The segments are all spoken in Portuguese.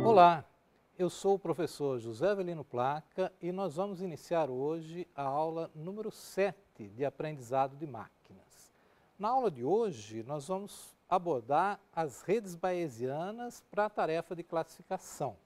Olá, eu sou o professor José Avelino Placa e nós vamos iniciar hoje a aula número 7 de aprendizado de máquinas. Na aula de hoje nós vamos abordar as redes bayesianas para a tarefa de classificação.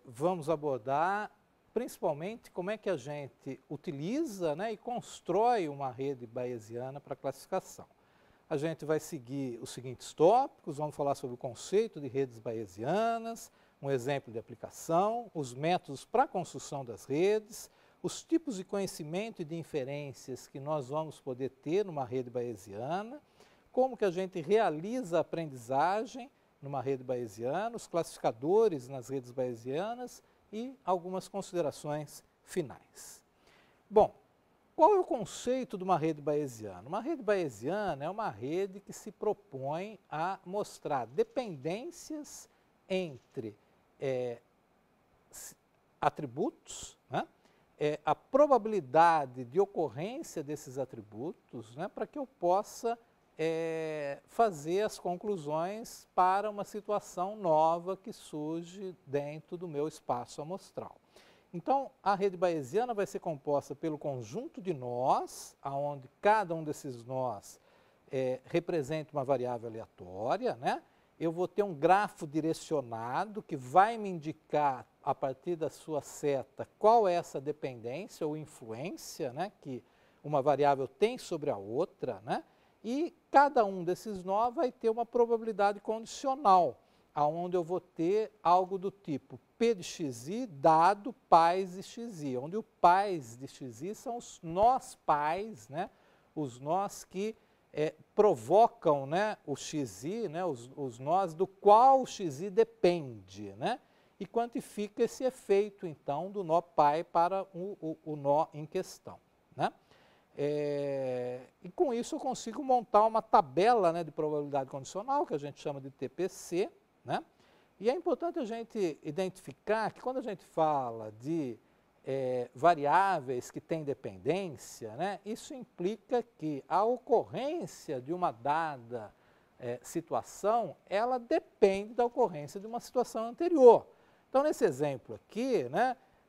Vamos abordar principalmente como é que a gente utiliza, e constrói uma rede bayesiana para classificação. A gente vai seguir os seguintes tópicos, vamos falar sobre o conceito de redes bayesianas, um exemplo de aplicação, os métodos para a construção das redes, os tipos de conhecimento e de inferências que nós vamos poder ter numa rede bayesiana, como que a gente realiza a aprendizagem numa rede bayesiana, os classificadores nas redes bayesianas e algumas considerações finais. Bom, qual é o conceito de uma rede bayesiana? Uma rede bayesiana é uma rede que se propõe a mostrar dependências entre atributos, a probabilidade de ocorrência desses atributos, para que eu possa fazer as conclusões para uma situação nova que surge dentro do meu espaço amostral. Então, a rede bayesiana vai ser composta pelo conjunto de nós, onde cada um desses nós representa uma variável aleatória, Eu vou ter um grafo direcionado que vai me indicar, a partir da sua seta, qual é essa dependência ou influência, que uma variável tem sobre a outra, E cada um desses nós vai ter uma probabilidade condicional, onde eu vou ter algo do tipo P de xi dado pais de xi, onde o pais de xi são os nós pais, os nós que provocam o xi, os nós do qual o xi depende, e quantifica esse efeito, então, do nó pai para o nó em questão. E com isso eu consigo montar uma tabela de probabilidade condicional, que a gente chama de TPC, E é importante a gente identificar que quando a gente fala de variáveis que têm dependência, isso implica que a ocorrência de uma dada situação, ela depende da ocorrência de uma situação anterior. Então, nesse exemplo aqui,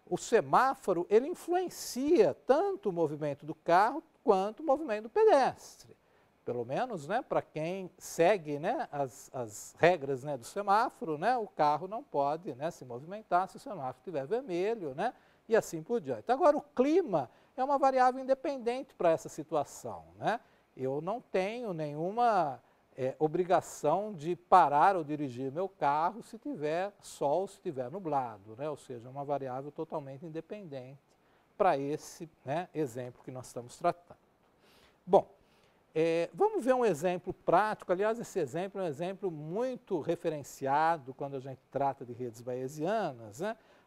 o semáforo, ele influencia tanto o movimento do carro quanto o movimento do pedestre. Pelo menos, para quem segue as regras do semáforo, o carro não pode se movimentar se o semáforo estiver vermelho, e assim por diante. Agora, o clima é uma variável independente para essa situação. Eu não tenho nenhuma obrigação de parar ou dirigir meu carro se tiver sol, se tiver nublado, ou seja, é uma variável totalmente independente para esse exemplo que nós estamos tratando. Bom, vamos ver um exemplo prático. Aliás, esse exemplo é um exemplo muito referenciado quando a gente trata de redes bayesianas,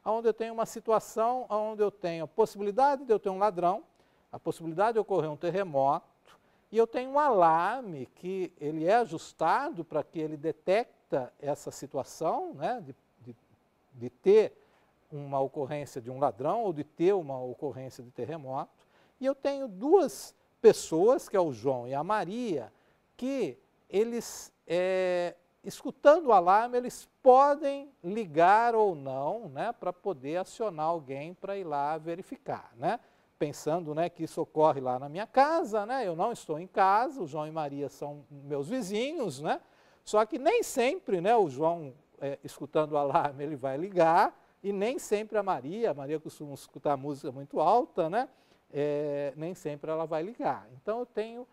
onde eu tenho uma situação onde eu tenho a possibilidade de eu ter um ladrão, a possibilidade de ocorrer um terremoto, e eu tenho um alarme que ele é ajustado para que ele detecta essa situação, de ter uma ocorrência de um ladrão ou de ter uma ocorrência de terremoto, e eu tenho duas pessoas, que é o João e a Maria, que eles, escutando o alarme, eles podem ligar ou não, para poder acionar alguém para ir lá verificar, Pensando, que isso ocorre lá na minha casa, eu não estou em casa, o João e Maria são meus vizinhos, Só que nem sempre, o João, escutando o alarme, ele vai ligar, e nem sempre a Maria costuma escutar música muito alta, nem sempre ela vai ligar. Então, eu tenho,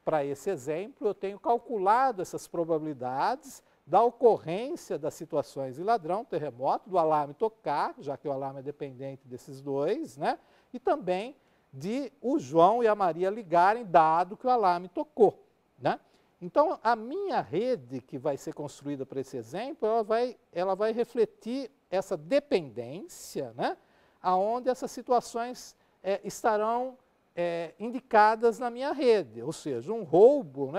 para esse exemplo, eu tenho calculado essas probabilidades da ocorrência das situações de ladrão, terremoto, do alarme tocar, já que o alarme é dependente desses dois, e também de o João e a Maria ligarem, dado que o alarme tocou. Então, a minha rede, que vai ser construída para esse exemplo, ela vai refletir essa dependência, aonde essas situações estarão indicadas na minha rede, ou seja, um roubo,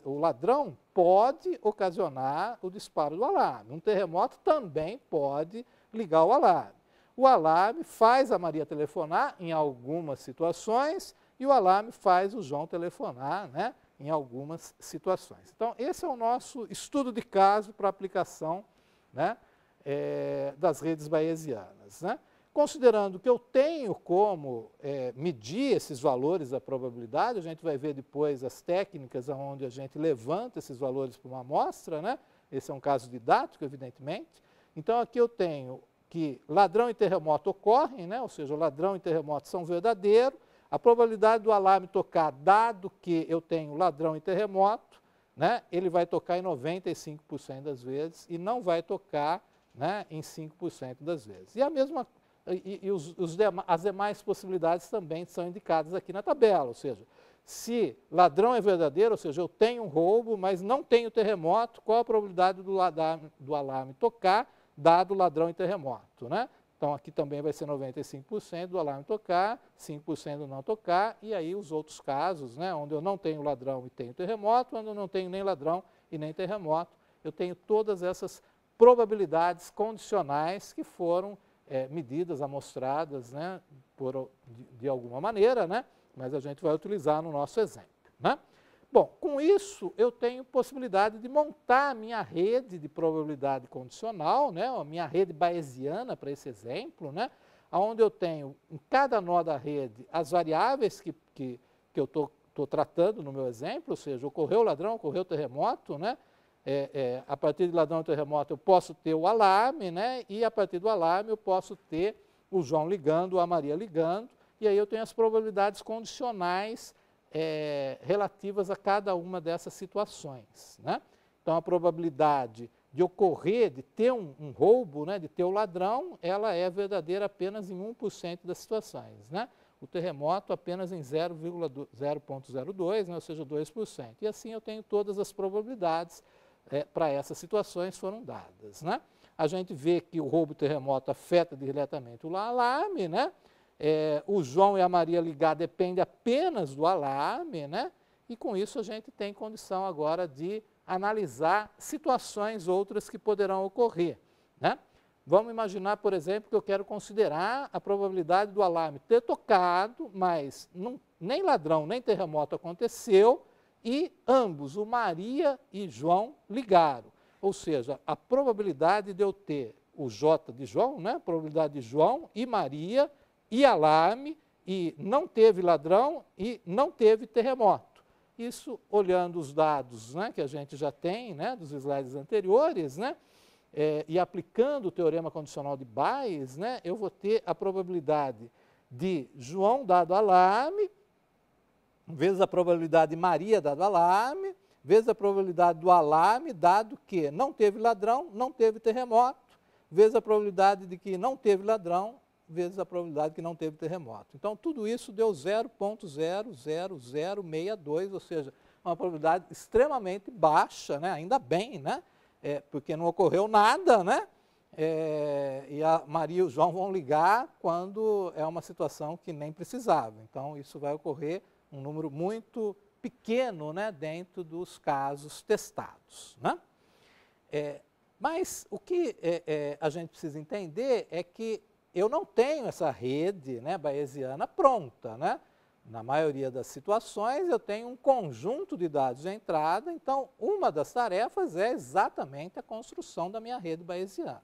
o ladrão pode ocasionar o disparo do alarme, um terremoto também pode ligar o alarme. O alarme faz a Maria telefonar em algumas situações e o alarme faz o João telefonar, né, em algumas situações. Então, esse é o nosso estudo de caso para aplicação, né, das redes bayesianas, né? Considerando que eu tenho como medir esses valores da probabilidade, a gente vai ver depois as técnicas onde a gente levanta esses valores para uma amostra, né? Esse é um caso didático, evidentemente. Então, aqui eu tenho que ladrão e terremoto ocorrem, né? Ou seja, o ladrão e terremoto são verdadeiros. A probabilidade do alarme tocar, dado que eu tenho ladrão e terremoto, né? Ele vai tocar em 95% das vezes e não vai tocar, né, em 5% das vezes. E a mesma as demais possibilidades também são indicadas aqui na tabela, ou seja, se ladrão é verdadeiro, ou seja, eu tenho um roubo, mas não tenho terremoto, qual a probabilidade do alarme tocar, dado ladrão e terremoto, né? Então, aqui também vai ser 95% do alarme tocar, 5% não tocar, e aí os outros casos, né, onde eu não tenho ladrão e tenho terremoto, onde eu não tenho nem ladrão e nem terremoto, eu tenho todas essas probabilidades condicionais que foram medidas, amostradas, né, de alguma maneira, né, mas a gente vai utilizar no nosso exemplo, né? Bom, com isso eu tenho possibilidade de montar a minha rede de probabilidade condicional, né, a minha rede bayesiana para esse exemplo, né, onde eu tenho em cada nó da rede as variáveis que eu estou tratando no meu exemplo, ou seja, ocorreu ladrão, ocorreu terremoto, né? A partir de ladrão e terremoto eu posso ter o alarme, né? E a partir do alarme eu posso ter o João ligando, a Maria ligando, e aí eu tenho as probabilidades condicionais relativas a cada uma dessas situações, né? Então a probabilidade de ocorrer, de ter um roubo, né, de ter o ladrão, ela é verdadeira apenas em 1% das situações, né? O terremoto apenas em 0,02, né, ou seja, 2%. E assim eu tenho todas as probabilidades para essas situações foram dadas, né? A gente vê que o roubo e terremoto afeta diretamente o alarme, né? O João e a Maria ligar depende apenas do alarme, né? E com isso a gente tem condição agora de analisar situações outras que poderão ocorrer, né? Vamos imaginar, por exemplo, que eu quero considerar a probabilidade do alarme ter tocado, mas nem ladrão nem terremoto aconteceu, e ambos, o Maria e João, ligaram. Ou seja, a probabilidade de eu ter o J de João, né? A probabilidade de João e Maria e alarme, e não teve ladrão e não teve terremoto. Isso olhando os dados, né, que a gente já tem, né, dos slides anteriores, né, e aplicando o teorema condicional de Bayes, né, eu vou ter a probabilidade de João dado alarme, vezes a probabilidade de Maria dado alarme, vezes a probabilidade do alarme, dado que não teve ladrão, não teve terremoto, vezes a probabilidade de que não teve ladrão, vezes a probabilidade de que não teve terremoto. Então, tudo isso deu 0,00062, ou seja, uma probabilidade extremamente baixa, né? Ainda bem, né? Porque não ocorreu nada, né? E a Maria e o João vão ligar quando é uma situação que nem precisava. Então, isso vai ocorrer um número muito pequeno, né, dentro dos casos testados, né? Mas o que a gente precisa entender é que eu não tenho essa rede, né, bayesiana pronta, né? Na maioria das situações eu tenho um conjunto de dados de entrada, então uma das tarefas é exatamente a construção da minha rede bayesiana.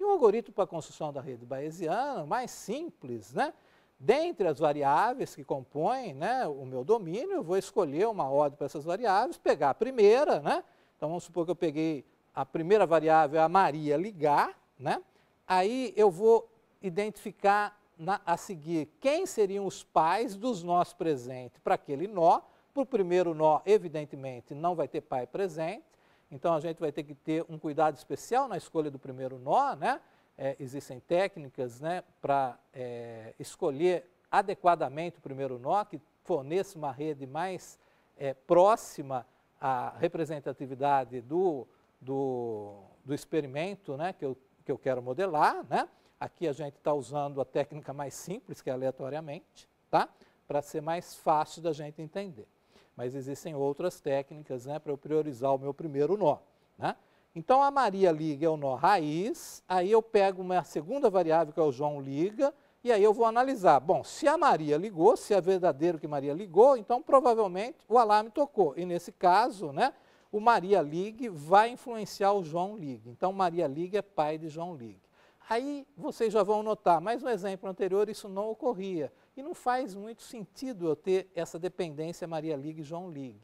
E o algoritmo para a construção da rede bayesiana, mais simples, né? Dentre as variáveis que compõem, né, o meu domínio, eu vou escolher uma ordem para essas variáveis, pegar a primeira, né? Então vamos supor que eu peguei a primeira variável, a Maria ligar, né? Aí eu vou identificar a seguir quem seriam os pais dos nós presentes para aquele nó. Para o primeiro nó, evidentemente, não vai ter pai presente, então a gente vai ter que ter um cuidado especial na escolha do primeiro nó, né? Existem técnicas, né, para escolher adequadamente o primeiro nó, que forneça uma rede mais próxima à representatividade do experimento, né, que eu quero modelar, né? Aqui a gente está usando a técnica mais simples, que é aleatoriamente, tá? Para ser mais fácil da gente entender. Mas existem outras técnicas, né, para eu priorizar o meu primeiro nó, né? Então, a Maria liga é o nó raiz, aí eu pego uma segunda variável, que é o João liga, E aí eu vou analisar, bom, se a Maria ligou, se é verdadeiro que Maria ligou, então provavelmente o alarme tocou. E nesse caso, né, o Maria ligue vai influenciar o João ligue. Então Maria ligue é pai de João ligue. Aí vocês já vão notar, mas no exemplo anterior isso não ocorria. E não faz muito sentido eu ter essa dependência Maria ligue e João ligue.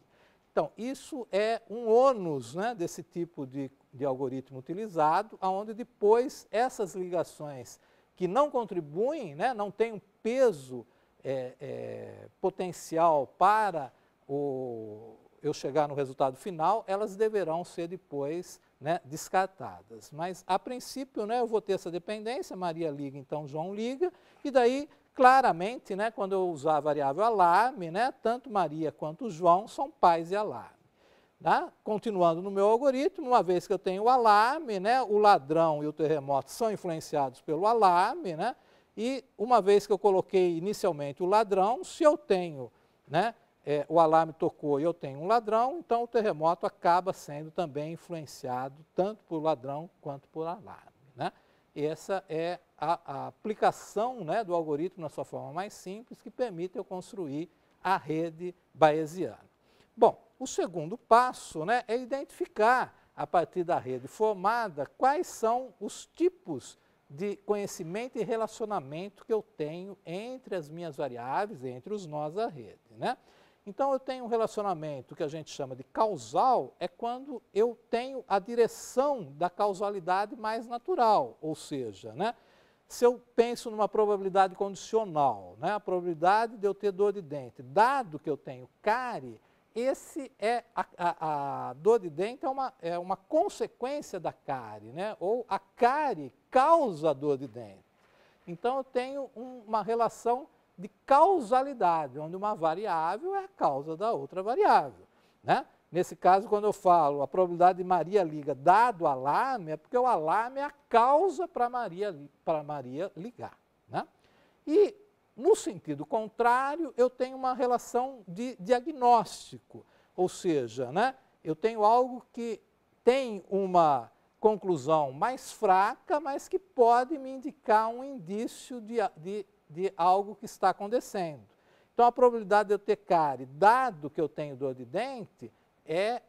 Então, isso é um ônus, né, desse tipo de algoritmo utilizado, onde depois essas ligações que não contribuem, né, não têm um peso potencial para eu chegar no resultado final, elas deverão ser depois, né, descartadas. Mas, a princípio, né, eu vou ter essa dependência, Maria liga, então João liga, e daí, claramente, né, quando eu usar a variável alarme, né, tanto Maria quanto João são pais de alarme. Tá? Continuando no meu algoritmo, uma vez que eu tenho o alarme, né, o ladrão e o terremoto são influenciados pelo alarme, né, e uma vez que eu coloquei inicialmente o ladrão, se eu tenho, né, o alarme tocou e eu tenho um ladrão, então o terremoto acaba sendo também influenciado tanto por ladrão quanto por alarme. Né? E essa é a aplicação, né, do algoritmo na sua forma mais simples, que permite eu construir a rede bayesiana. Bom, o segundo passo, né, é identificar, a partir da rede formada, quais são os tipos de conhecimento e relacionamento que eu tenho entre as minhas variáveis, entre os nós da rede. Né? Então, eu tenho um relacionamento que a gente chama de causal, é quando eu tenho a direção da causalidade mais natural, ou seja, né, se eu penso numa probabilidade condicional, né, a probabilidade de eu ter dor de dente, dado que eu tenho cárie, a dor de dente é uma consequência da cárie, né? Ou a cárie causa a dor de dente. Então, eu tenho uma relação de causalidade, onde uma variável é a causa da outra variável. Né? Nesse caso, quando eu falo a probabilidade de Maria liga dado o alarme, é porque o alarme é a causa para Maria ligar. Né? E, no sentido contrário, eu tenho uma relação de diagnóstico, ou seja, né, eu tenho algo que tem uma conclusão mais fraca, mas que pode me indicar um indício de algo que está acontecendo. Então, a probabilidade de eu ter cárie, dado que eu tenho dor de dente, é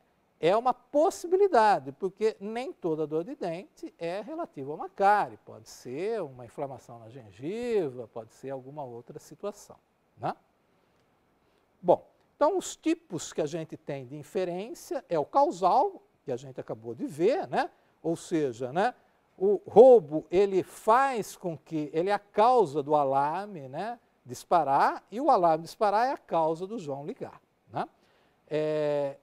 uma possibilidade, porque nem toda dor de dente é relativa a uma cárie. Pode ser uma inflamação na gengiva, pode ser alguma outra situação. Né? Bom, então os tipos que a gente tem de inferência é o causal, que a gente acabou de ver, né? Ou seja, né, o roubo ele faz com que ele é a causa do alarme, né, disparar, e o alarme disparar é a causa do João ligar. Né?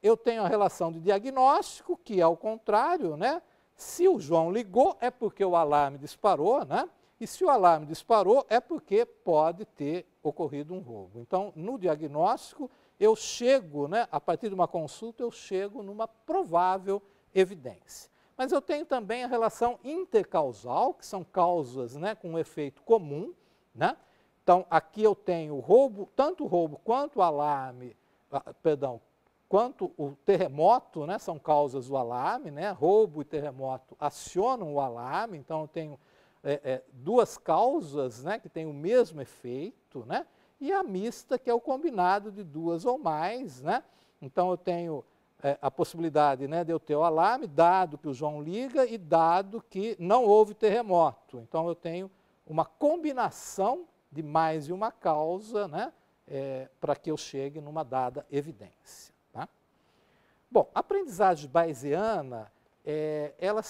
Eu tenho a relação de diagnóstico, que é o contrário, né? Se o João ligou, é porque o alarme disparou, né? E se o alarme disparou, é porque pode ter ocorrido um roubo. Então, no diagnóstico, eu chego, né, a partir de uma consulta, eu chego numa provável evidência. Mas eu tenho também a relação intercausal, que são causas, né, com um efeito comum. Né? Então, aqui eu tenho o roubo, tanto o roubo quanto o alarme, quanto o terremoto, né, são causas do alarme, né, roubo e terremoto acionam o alarme, então eu tenho duas causas, né, que têm o mesmo efeito, né, e a mista, que é o combinado de duas ou mais. Né, então eu tenho a possibilidade, né, de eu ter o alarme, dado que o João liga e dado que não houve terremoto. Então eu tenho uma combinação de mais de uma causa, né, para que eu chegue numa dada evidência. Tá? Bom, a aprendizagem bayesiana, ela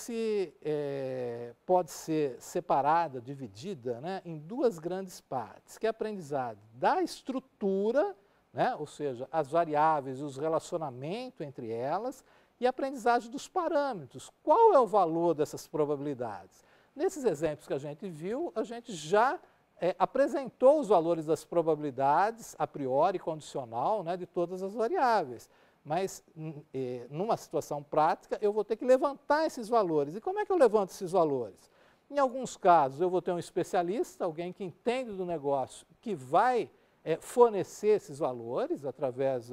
pode ser separada, dividida, né, em duas grandes partes, que é a aprendizagem da estrutura, né, ou seja, as variáveis e os relacionamentos entre elas, e a aprendizagem dos parâmetros. Qual é o valor dessas probabilidades? Nesses exemplos que a gente viu, a gente já apresentou os valores das probabilidades a priori condicional, né, de todas as variáveis. Mas, numa situação prática, eu vou ter que levantar esses valores. E como é que eu levanto esses valores? Em alguns casos, eu vou ter um especialista, alguém que entende do negócio, que vai fornecer esses valores através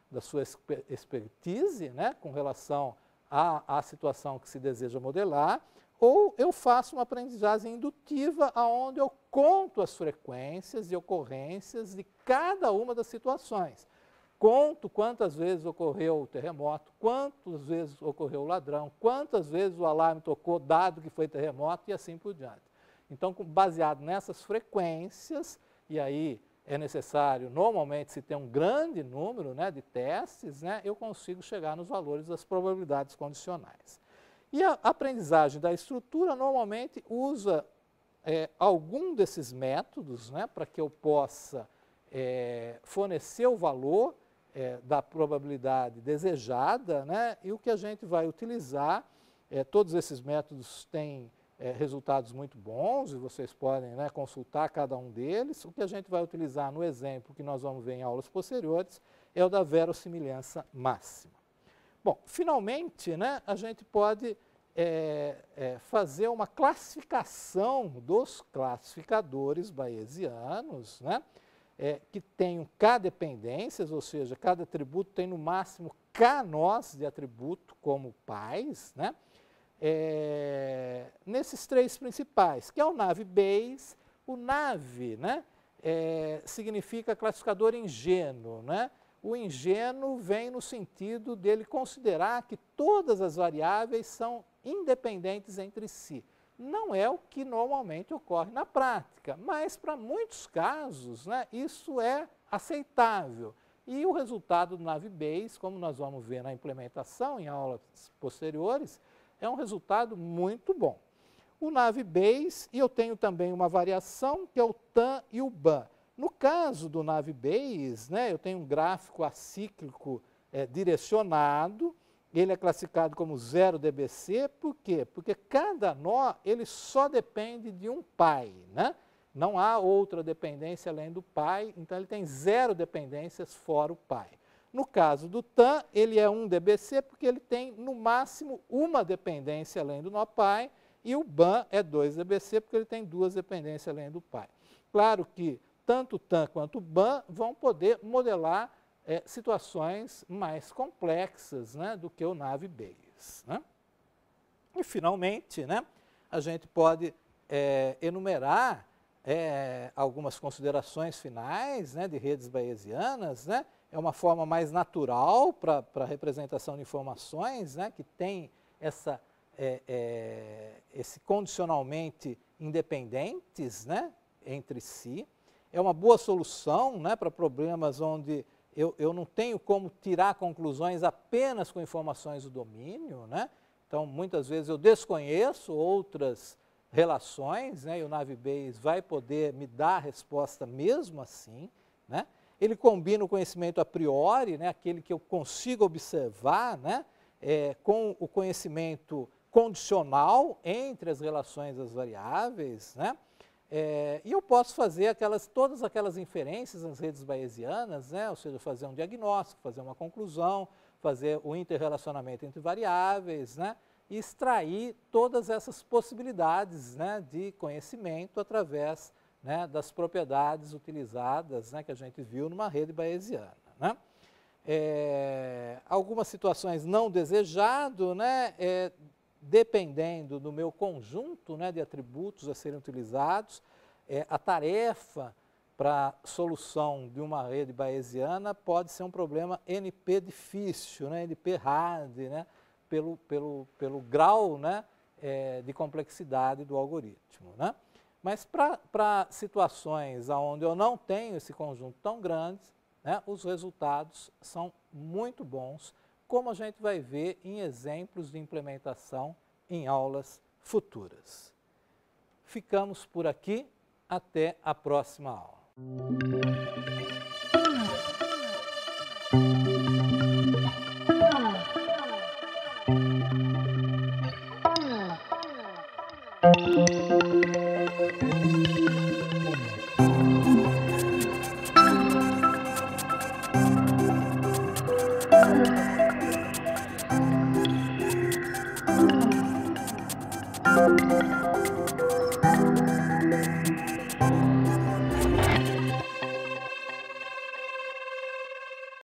da sua expertise, né, com relação à situação que se deseja modelar. ou eu faço uma aprendizagem indutiva, onde eu conto as frequências e ocorrências de cada uma das situações. Conto quantas vezes ocorreu o terremoto, quantas vezes ocorreu o ladrão, quantas vezes o alarme tocou, dado que foi terremoto, e assim por diante. Então, baseado nessas frequências, e aí é necessário, normalmente, se tem um grande número, né, de testes, né, eu consigo chegar nos valores das probabilidades condicionais. E a aprendizagem da estrutura normalmente usa algum desses métodos, né, para que eu possa fornecer o valor da probabilidade desejada, né, e o que a gente vai utilizar, todos esses métodos têm resultados muito bons, e vocês podem, né, consultar cada um deles. O que a gente vai utilizar no exemplo que nós vamos ver em aulas posteriores é o da verossimilhança máxima. Bom, finalmente, né, a gente pode fazer uma classificação dos classificadores bayesianos, né, que tenham K dependências, ou seja, cada atributo tem no máximo K nós de atributo como pais, né, nesses três principais, que é o Navier-Bayes. O Navier, né, significa classificador ingênuo, né? O ingênuo vem no sentido dele considerar que todas as variáveis são independentes entre si. Não é o que normalmente ocorre na prática, mas para muitos casos, né, isso é aceitável. E o resultado do Navier-Bayes, como nós vamos ver na implementação em aulas posteriores, é um resultado muito bom. O Navier-Bayes, e eu tenho também uma variação, que é o TAN e o BAN. No caso do Navier-Bayes, né, eu tenho um gráfico acíclico direcionado, ele é classificado como 0 dBc, por quê? Porque cada nó ele só depende de um pai, né? Não há outra dependência além do pai, então ele tem 0 dependências fora o pai. No caso do TAN, ele é 1 dBc porque ele tem no máximo uma dependência além do nó pai, e o BAN é 2 dBc porque ele tem 2 dependências além do pai. Claro que tanto o TAN quanto o BAN vão poder modelar situações mais complexas, né, do que o Navier-Bayes, né? E, finalmente, né, a gente pode enumerar algumas considerações finais, né, de redes bayesianas, né? É uma forma mais natural para a representação de informações, né, que tem esse condicionalmente independentes, né, entre si. É uma boa solução, né, para problemas onde eu não tenho como tirar conclusões apenas com informações do domínio, né? Então, muitas vezes eu desconheço outras relações, né, e o Navier-Bayes vai poder me dar a resposta mesmo assim, né? Ele combina o conhecimento a priori, né, aquele que eu consigo observar, né, com o conhecimento condicional entre as relações das variáveis, né? E eu posso fazer todas aquelas inferências nas redes bayesianas, né? Ou seja, fazer um diagnóstico, fazer uma conclusão, fazer o interrelacionamento entre variáveis, né? E extrair todas essas possibilidades, né, de conhecimento através, né, das propriedades utilizadas, né, que a gente viu numa rede bayesiana, né? Algumas situações não desejado, né, dependendo do meu conjunto, né, de atributos a serem utilizados, a tarefa para solução de uma rede bayesiana pode ser um problema NP difícil, né, NP hard, né, pelo grau, né, de complexidade do algoritmo, né? Mas para situações onde eu não tenho esse conjunto tão grande, né, os resultados são muito bons, como a gente vai ver em exemplos de implementação em aulas futuras. Ficamos por aqui, até a próxima aula.